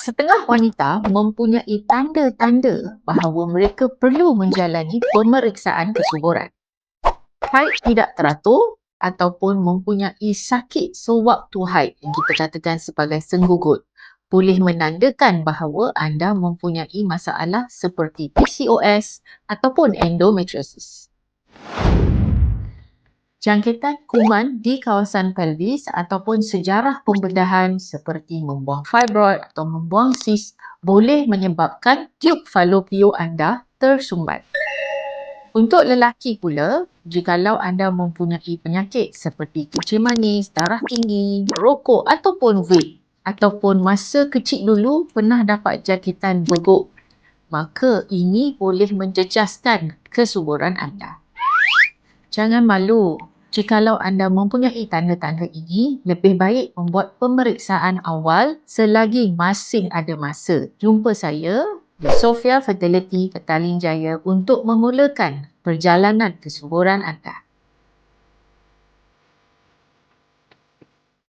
Setengah wanita mempunyai tanda-tanda bahawa mereka perlu menjalani pemeriksaan kesuburan. Haid tidak teratur ataupun mempunyai sakit sewaktu haid yang kita katakan sebagai senggugut boleh menandakan bahawa anda mempunyai masalah seperti PCOS ataupun endometriosis. Jangkitan kuman di kawasan pelvis ataupun sejarah pembedahan seperti membuang fibroid atau membuang sis boleh menyebabkan tiub falopio anda tersumbat. Untuk lelaki pula, jikalau anda mempunyai penyakit seperti kencing manis, darah tinggi, rokok ataupun vape, ataupun masa kecil dulu pernah dapat jangkitan beguk, maka ini boleh menjejaskan kesuburan anda. Jangan malu. Jikalau anda mempunyai tanda-tanda ini, lebih baik membuat pemeriksaan awal selagi masih ada masa. Jumpa saya di Sophia Fertility, Petaling Jaya untuk memulakan perjalanan kesuburan anda.